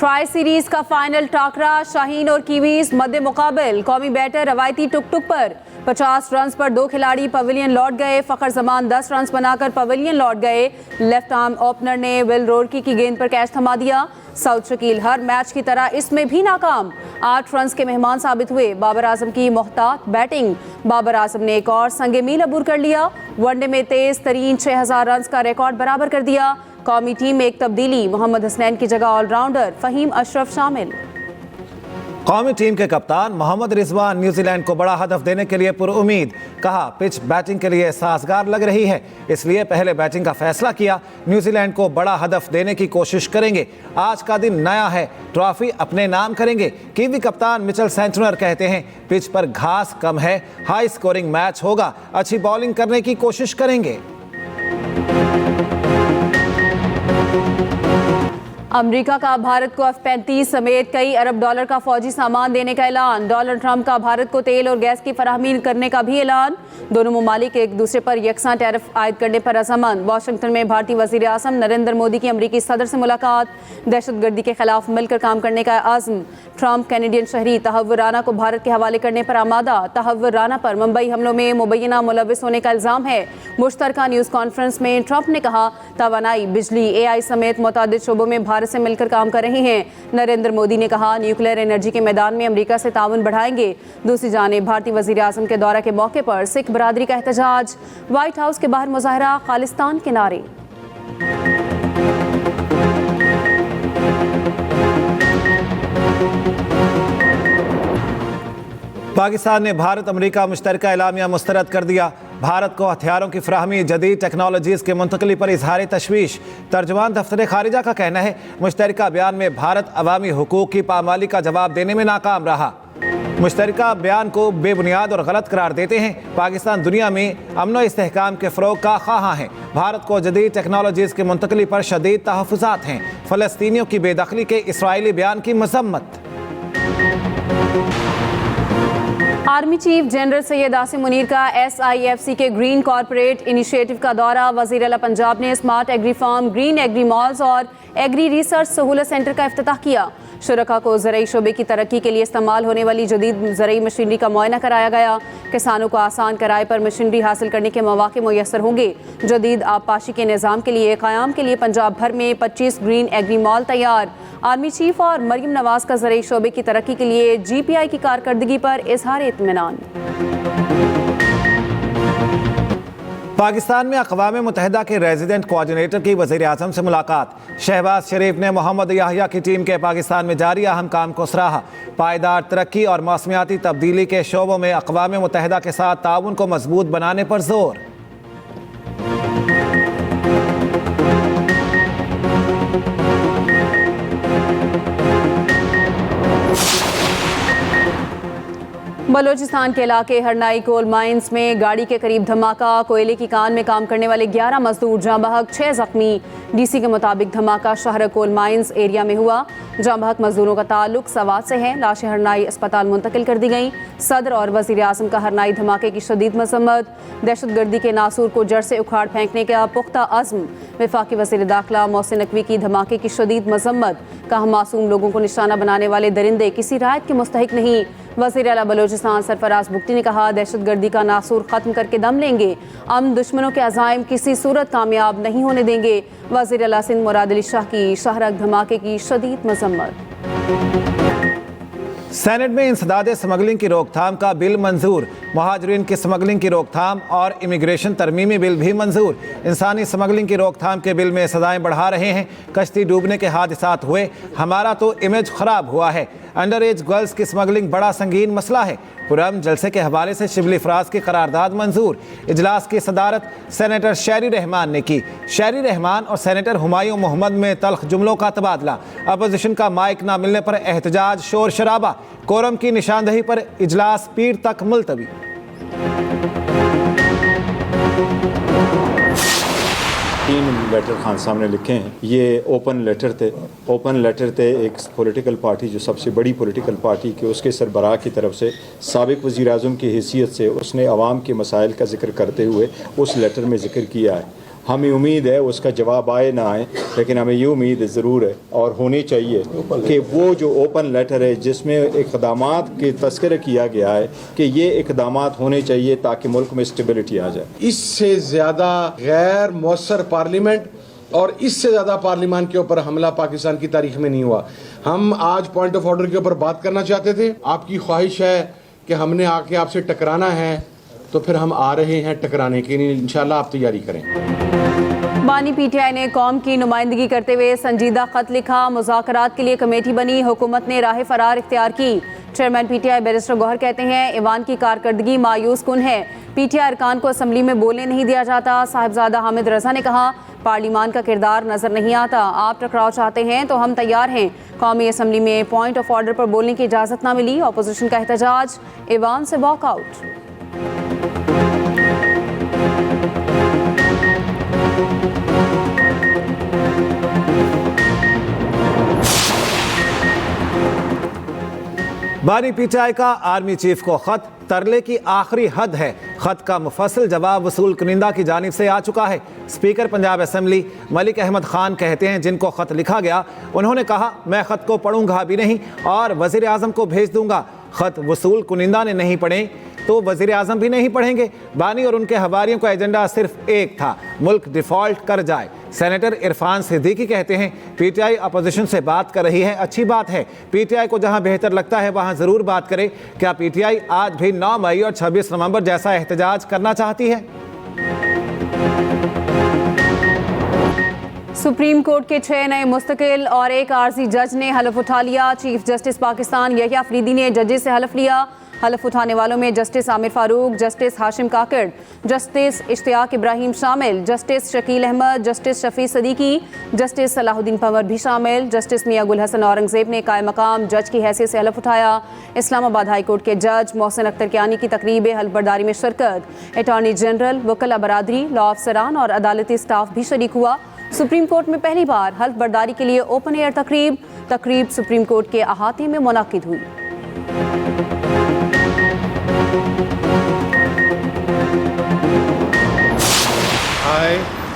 Tri series का final टाकरा Shaheen और Kiwis मध्य मुकाबल। कौमी बैटर रवायती टुक टुक पर 50 रन पर दो खिलाड़ी पवेलियन लौट गए। फखर जमान 10 रन बनाकर पवेलियन लौट गए। लेफ्ट आर्म ओपनर ने विल रोरकी की गेंद पर कैच थमा दिया। साउथ शकील हर मैच की तरह इसमें भी नाकाम। 8 रन के मेहमान साबित हुए। बाबर आजम की मोहतात बैटिंग। बाबर आजम ने एक और संगे मील अबूर कर लिया। वनडे में तेज तरीन 6000 रन का रिकॉर्ड बराबर कर दिया। कौमी टीम में एक तब्दीली, मोहम्मद हसनैन की जगह ऑलराउंडर फहीम अशरफ शामिल। कौमी टीम के कप्तान मोहम्मद रिजवान न्यूजीलैंड को बड़ा हदफ देने के लिए पुरुम्मीद। कहा पिच बैटिंग के लिए साजगार लग रही है, इसलिए पहले बैटिंग का फैसला किया। न्यूजीलैंड को बड़ा हदफ देने की कोशिश करेंगे। आज का दिन नया है, ट्रॉफी अपने नाम करेंगे। कीवी कप्तान मिचेल सेंटनर कहते हैं पिच पर घास कम है, हाई स्कोरिंग मैच होगा, अच्छी बॉलिंग करने की कोशिश करेंगे। अमेरिका का भारत को F-35 समेत कई अरब डॉलर का फौजी सामान देने का ऐलान। डोनाल्ड ट्रंप का भारत को तेल और गैस की फराहमी करने का भी ऐलान। दोनों ममालिक एक दूसरे पर यकसा टैरिफ आयद करने पर रजामंद। वाशिंगटन में भारतीय वजीर आज़म नरेंद्र मोदी की अमरीकी सदर से मुलाकात। दहशतगर्दी के खिलाफ मिलकर काम करने का आज़म। ट्रंप कैनेडियन शहरी तहव्वुर राना को भारत के हवाले करने पर आमादा। तहव्वुर राना पर मुंबई हमलों में मुबैना मुलविस होने का इल्ज़ाम है। मुश्तरका न्यूज़ कॉन्फ्रेंस में ट्रंप ने कहा तवानाई, बिजली, AI समेत मुतअद्दिद शोबों में भारत से मिलकर काम कर रहे हैं। नरेंद्र मोदी ने कहा न्यूक्लियर एनर्जी के मैदान में अमेरिका से ताउन बढ़ाएंगे। दूसरी जानिब भारतीय वजीर आज़म के दौरे के मौके पर सिख बरादरी का एहतजाज। व्हाइट हाउस के बाहर मुजाहरा, खालिस्तान के नारे। पाकिस्तान ने भारत अमेरिका मुश्तरका एलामिया मुस्तरद कर दिया। भारत को हथियारों की फराहमी, जदीद टेक्नोलॉजीज के मुंतकली पर इजहार तशवीश। तर्जुमान दफ्तर खारिजा का कहना है मुश्तरका बयान में भारत अवामी हुकूक की पामाली का जवाब देने में नाकाम रहा। मुश्तरका बयान को बेबुनियाद और गलत करार देते हैं। पाकिस्तान दुनिया में अमन और इस्तेहकाम के फ़रोग का ख्वाहां है। भारत को जदीद टेक्नोलॉजीज़ की मुंतकली पर शदीद तहफ़्फ़ुज़ात हैं। फ़लस्तीनियों की बेदखली के इसराइली बयान की मज़म्मत। Army chief general Syed Asim Munir का SIFC के ग्रीन कॉर्पोरेट इनिशिएटिव का दौरा। वज़ीर आला पंजाब ने smart agri farm, green agri malls और एग्री रिसर्च सहूलत सेंटर का इफ्तिताह किया। शुरका को ज़रई शोबे की तरक्की के लिए इस्तेमाल होने वाली जदीद ज़रई मशीनरी का मुआयना कराया गया। किसानों को आसान किराए पर मशीनरी हासिल करने के मौके मुयसर होंगे। जदीद आबपाशी के निज़ाम के लिए क़याम के लिए पंजाब भर में 25 ग्रीन एग्री मॉल तैयार। आर्मी चीफ और मरियम नवाज का ज़रई शोबे की तरक्की के लिए GPI की कारकर्दगी पर इजहार इत्मीनान। पाकिस्तान में अक़वाम मुत्तहिदा के रेजिडेंट कोऑर्डिनेटर की वज़ीर आज़म से मुलाकात। शहबाज शरीफ ने मोहम्मद याहिया की टीम के पाकिस्तान में जारी अहम काम को सराहा। पायदार तरक्की और मौसमियाती तब्दीली के शोबों में अक़वाम मुत्तहिदा के साथ ताउन को मजबूत बनाने पर जोर। बलोचिस्तान के इलाके हरनाई कोल माइंस में गाड़ी के करीब धमाका। कोयले की कान में काम करने वाले 11 मजदूर जाँ बहक, 6 जख्मी। DC के मुताबिक धमाका शहर कोल माइंस एरिया में हुआ। जाँ बहक मजदूरों का ताल्लुक सवात से है। लाशें हरनाई अस्पताल मुंतकिल कर दी गईं। सदर और वज़ीर आज़म का हरनाई धमाके की शदीद मजम्मत। दहशतगर्दी के नासूर को जड़ से उखाड़ फेंकने का पुख्ता अज़्म। वफाकी वज़ीर दाखिला मोहसिन नकवी की धमाके की शदीद मजम्मत। कहा मासूम लोगों को निशाना बनाने वाले दरिंदे किसी राहत के मुस्तहिक नहीं। वज़ीर आला बलोचिस्तान सरफराज बुख्ती ने कहा दहशतगर्दी का नासूर ख़त्म करके दम लेंगे। हम दुश्मनों के अज़ाइम किसी सूरत कामयाब नहीं होने देंगे। वज़ीर आला सिंध मुराद अली शाह की शाहरग धमाके की शदीद मज़म्मत। सेनेट में इंसदाद स्मगलिंग की रोकथाम का बिल मंजूर। महाजरीन की स्मगलिंग की रोकथाम और इमिग्रेशन तरमीमी बिल भी मंजूर। इंसानी स्मगलिंग की रोकथाम के बिल में सजाएं बढ़ा रहे हैं। कश्ती डूबने के हादसात हुए, हमारा तो इमेज ख़राब हुआ है। अंडर एज गर्ल्स की स्मगलिंग बड़ा संगीन मसला है। पुरम जलसे के हवाले से शिबली फराज की करारदाद मंजूर। इजलास की सदारत सेनेटर शहरी रहमान ने की। शहरी रहमान और सेनेटर हुमायूं मोहम्मद में तल्ख जुमलों का तबादला। अपोजिशन का माइक ना मिलने पर एहतजाज, शोर शराबा। कोरम की निशानदही पर इजलास पीर तक मुलतवी। तीन लेटर खान साहब ने लिखे हैं। ये ओपन लेटर थे एक पॉलिटिकल पार्टी जो सबसे बड़ी पॉलिटिकल पार्टी के उसके सरबराह की तरफ से साबिक वज़ीर आज़म की हैसियत से उसने अवाम के मसाइल का जिक्र करते हुए उस लेटर में जिक्र किया है हमें उम्मीद है उसका जवाब आए ना आए, लेकिन हमें ये उम्मीद ज़रूर है और होनी चाहिए कि वो जो ओपन लेटर है जिसमें इक़दामात के तस्करा किया गया है कि ये इक़दामात होने चाहिए ताकि मुल्क में स्टेबिलिटी आ जाए। इससे ज़्यादा गैर मौसर पार्लियामेंट और इससे ज़्यादा पार्लियामान के ऊपर हमला पाकिस्तान की तारीख में नहीं हुआ। हम आज पॉइंट ऑफ ऑर्डर के ऊपर बात करना चाहते थे। आपकी ख्वाहिश है कि हमने आके आपसे टकराना है, तो फिर हम आ रहे हैं टकराने के लिए। इंशाल्लाह आप तैयारी करें। बानी पीटीआई ने कौम की नुमाइंदगी करते हुए संजीदा खत लिखा। मुज़ाकरात के लिए कमेटी बनी, हुकूमत ने राह फरार इख्तियार की। चेयरमैन पीटीआई बैरिस्टर गौहर कहते हैं ईवान की कारकर्दगी मायूस कुन है। पीटीआई अरकान को असम्बली में बोलने नहीं दिया जाता। साहिबजादा हामिद रजा ने कहा पार्लियामान का किरदार नजर नहीं आता। आप टकराव चाहते हैं तो हम तैयार हैं। कौमी असम्बली में पॉइंट ऑफ ऑर्डर पर बोलने की इजाज़त ना मिली। अपोजिशन का एहतजाज, ईवान से वॉकआउट। बानी पीटीआई का आर्मी चीफ को खत, तरले की आखिरी हद है। खत का मुफस्सल जवाब वसूल कुनिंदा की जानिब से आ चुका है। स्पीकर पंजाब असम्बली मलिक अहमद खान कहते हैं जिनको खत लिखा गया उन्होंने कहा मैं खत को पढ़ूंगा भी नहीं और वजीर आजम को भेज दूंगा। खत वसूल कुनिंदा ने नहीं पढ़े तो वजीर आजम भी नहीं पढ़ेंगे। बानी और उनके हवारियों का एजेंडा सिर्फ एक था, मुल्क डिफॉल्ट कर जाए। सेनेटर इरफान सिद्दीकी कहते हैं पीटीआई अपोजिशन से बात कर रही है, अच्छी बात है। पीटीआई को जहां बेहतर लगता है वहां जरूर बात करे। क्या पीटीआई आज भी 9 मई और 26 नवंबर जैसा एहतजाज करना चाहती है? सुप्रीम कोर्ट के 6 नए मुस्तकिल और एक आर्जी जज ने हलफ उठा लिया। चीफ जस्टिस पाकिस्तान यहिया अफरीदी ने जजेस से हलफ लिया। हलफ उठाने वालों में justice Amir Farooq, justice Hashim Kakar, justice Ishtiaq Ibrahim शामिल, justice Shakeel Ahmad, justice Shafi Siddiqui, justice Salahuddin Panwar भी शामिल। जस्टिस मियां गुल हसन औरंगजेब ने कायम मकाम जज की हैसियत से हलफ उठाया। इस्लामाबाद हाई कोर्ट के जज मोहसिन अख्तर कियानी की तकरीब हल्फ बर्दारी में शिरकत। अटॉर्नी जनरल, वकला बरादरी, लॉ अफसरान और अदालती स्टाफ भी शरीक हुआ। सुप्रीम कोर्ट में पहली बार हल्फ बर्दारी के लिए ओपन एयर तकरीब सुप्रीम कोर्ट के अहाते में मुनाकिद हुई।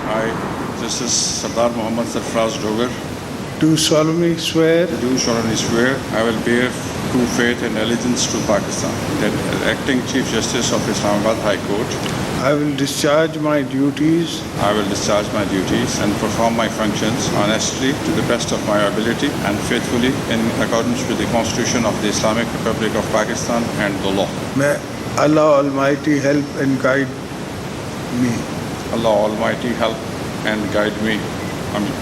I, Justice Sardar Mohammad Sarfraz Dogar, do solemnly swear do solemnly swear I will bear true faith and allegiance to Pakistan, that as Acting Chief Justice of Islamabad High Court, I will discharge my duties I will discharge my duties and perform my functions honestly to the best of my ability and faithfully in accordance with the Constitution of the Islamic Republic of Pakistan and the law. May Allah Almighty help and guide me. Allah Almighty help and guide me. Amen.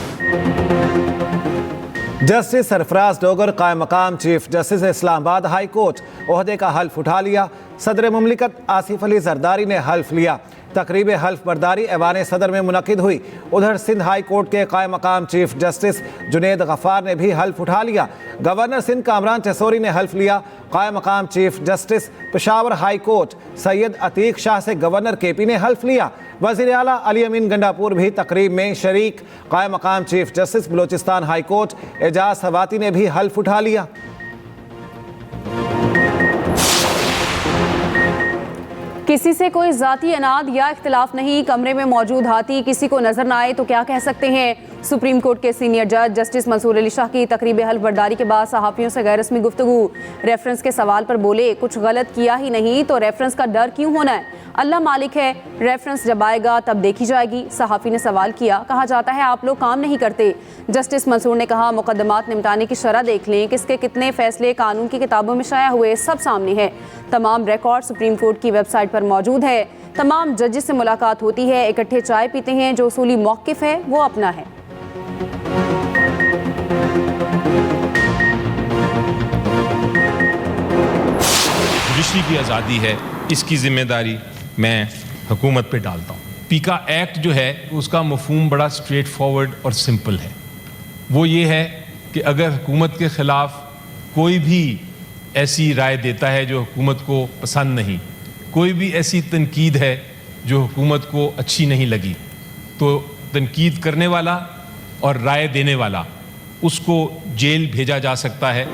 Justice Sarfaraz Dogar कायम मकाम chief justice Islamabad high court ओहदे का हल्फ उठा लिया। सदर मुमलिकत आसिफ अली जरदारी ने हल्फ लिया। तकरीब हल्फ बर्दारी ऐवान सदर में मुनक़िद हुई। उधर सिंध हाई कोर्ट के कायम मकाम चीफ जस्टिस जुनेद गफ़ार ने भी हल्फ उठा लिया। गवर्नर सिंध कामरान चसोरी ने हल्फ लिया। कायम मकाम chief justice Peshawar high court Syed Atiq Shah से गवर्नर केपी ने हल्फ लिया। वज़ीर आला अली अमीन गंडापुर भी तकरीब में शरीक। कायम मकाम chief justice Balochistan high court Ejaz Swati ने भी हल्फ उठा लिया। किसी से कोई ज़ाती अनाद या इख्तिलाफ नहीं। कमरे में मौजूद हाथी किसी को नजर ना आए तो क्या कह सकते हैं। सुप्रीम कोर्ट के सीनियर जज जस्टिस मंसूर अली शाह की तकरीब हल्फ बर्दारी के बाद सहाफ़ियों से गैर रस्मी गुफ्तगू। रेफरेंस के सवाल पर बोले कुछ गलत किया ही नहीं तो रेफरेंस का डर क्यों होना है। अल्लाह मालिक है, रेफरेंस जब आएगा तब देखी जाएगी। सहाफ़ी ने सवाल किया, कहा जाता है आप लोग काम नहीं करते। जस्टिस मंसूर ने कहा मुकदमात निपटाने की शरह देख लें, किसके कितने फैसले कानून की किताबों में शाया हुए सब सामने है। तमाम रिकॉर्ड सुप्रीम कोर्ट की वेबसाइट पर मौजूद है। तमाम जजेस से मुलाकात होती है, इकट्ठे चाय पीते हैं। जो उसूली मौक़िफ़ है वो अपना है। जुडिशरी की आज़ादी है, इसकी जिम्मेदारी मैं हुकूमत पे डालता हूँ। पीका एक्ट जो है उसका मफहूम बड़ा स्ट्रेट फॉरवर्ड और सिंपल है। वो ये है कि अगर हुकूमत के ख़िलाफ़ कोई भी ऐसी राय देता है जो हुकूमत को पसंद नहीं, कोई भी ऐसी तनकीद है जो हुकूमत को अच्छी नहीं लगी, तो तनकीद करने वाला और राय देने वाला उसको जेल भेजा जा सकता है।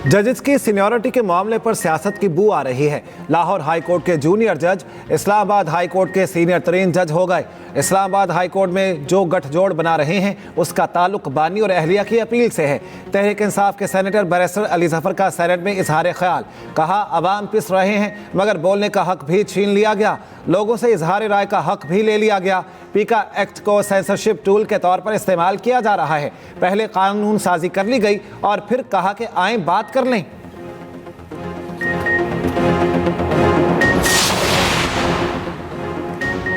जजेस की सीनियरिटी के मामले पर सियासत की बू आ रही है। लाहौर हाई कोर्ट के जूनियर जज इस्लामाबाद हाई कोर्ट के सीनियर तरीन जज हो गए। इस्लामाबाद हाई कोर्ट में जो गठजोड़ बना रहे हैं उसका ताल्लुक बानी और अहलिया की अपील से है। तहरीक इंसाफ के सेनेटर बैरिस्टर अली जफर का सेनेट में इजहार ख्याल, कहा अवाम पिस रहे हैं मगर बोलने का हक भी छीन लिया गया, लोगों से इजहार राय का हक भी ले लिया गया। पीका एक्ट को सेंसरशिप टूल के तौर पर इस्तेमाल किया जा रहा है। पहले कानून साजी कर ली गई और फिर कहा कि आएं बात कर लें।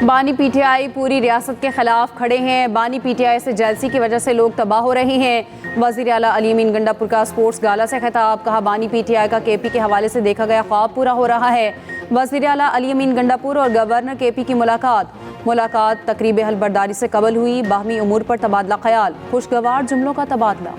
बानी पीटीआई पूरी रियासत के खिलाफ खड़े हैं। बानी पीटीआई से जेलसी की वजह से लोग तबाह हो रहे हैं। वज़ीर आला अली अमीन गंडापुर का स्पोर्ट्स गाला से खिताब, कहा बानी पीटीआई का केपी के हवाले से देखा गया ख्वाब पूरा हो रहा है। वज़ीर आला अली अमीन गंडापुर और गवर्नर केपी की मुलाकात तकरीब हलबरदारी से कबल हुई। बाहमी उमूर पर तबादला ख्याल, खुशगवार जुमलों का तबादला।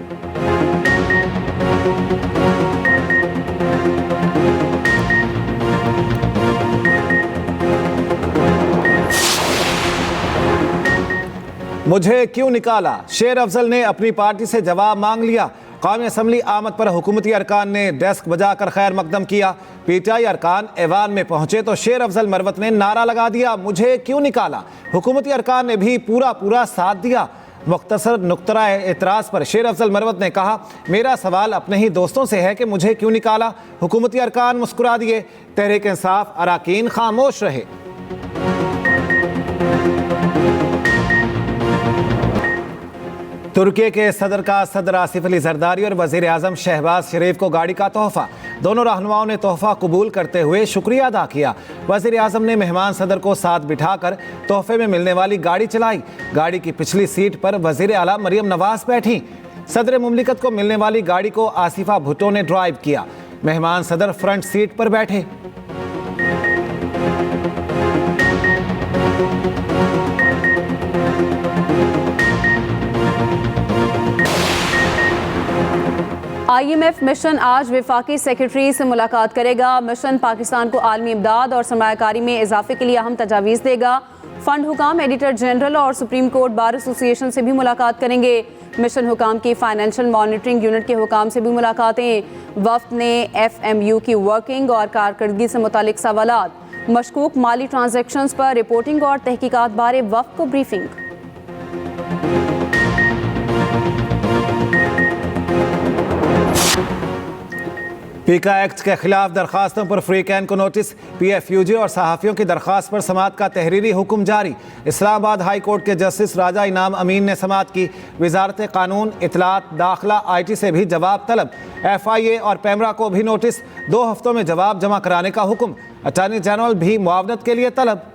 मुझे क्यों निकाला, शेर अफजल ने अपनी पार्टी से जवाब मांग लिया। कौमी असम्बली आमद पर हुकूमती अरकान ने डेस्क बजाकर खैर मकदम किया। पीटीआई अरकान ऐवान में पहुंचे तो शेर अफजल मरवत ने नारा लगा दिया, मुझे क्यों निकाला। हुकूमती अरकान ने भी पूरा साथ दिया। मुख्तसर नुक्तरा एतराज़ पर शेर अफजल मरवत ने कहा, मेरा सवाल अपने ही दोस्तों से है कि मुझे क्यों निकाला। हुकूमती अरकान मुस्कुरा दिए, तहरीक इंसाफ अरकान खामोश रहे। तुर्की के सदर का सदर आसिफ अली जरदारी और वज़ीर आज़म शहबाज शरीफ को गाड़ी का तोहफा। दोनों रहनुमाओं ने तोहफा कबूल करते हुए शुक्रिया अदा किया। वज़ीर आज़म ने मेहमान सदर को साथ बिठाकर तोहफे में मिलने वाली गाड़ी चलाई। गाड़ी की पिछली सीट पर वज़ीर आला मरियम नवाज बैठी। सदर मुमलिकत को मिलने वाली गाड़ी को आसिफा भुट्टो ने ड्राइव किया। मेहमान सदर फ्रंट सीट पर बैठे। IMF मिशन आज वफाकी सेक्रेटरी से मुलाकात करेगा। मिशन पाकिस्तान को आलमी इमदाद और सरमायाकारी में इजाफे के लिए अहम तजावीज़ देगा। फंड हुकाम, एडिटर जनरल और सुप्रीम कोर्ट बार एसोसिएशन से भी मुलाकात करेंगे। मिशन हुकाम की फाइनेंशियल मॉनिटरिंग यूनिट के हुकाम से भी मुलाकातें। वफ्द ने FMU की वर्किंग और कारकर्दगी से मुतालिक सवालात, मशकूक माली ट्रांजैक्शंस पर रिपोर्टिंग और तहकीकात बारे वफ्द को ब्रीफिंग। पीका एक्ट के खिलाफ दरखास्तों पर फ्री कैन को नोटिस। PFUG और सहाफ़ियों की दरखास्त पर समाअत का तहरीरी हुक्म जारी। इस्लामाबाद हाई कोर्ट के जस्टिस राजा इनाम अमीन ने समाअत की। वजारत कानून, इतलात, दाखिला, IT से भी जवाब तलब। FIA और पैमरा को भी नोटिस। 2 हफ्तों में जवाब जमा कराने का हुक्म। अटॉर्नी जनरल भी मुआवनत के लिए तलब।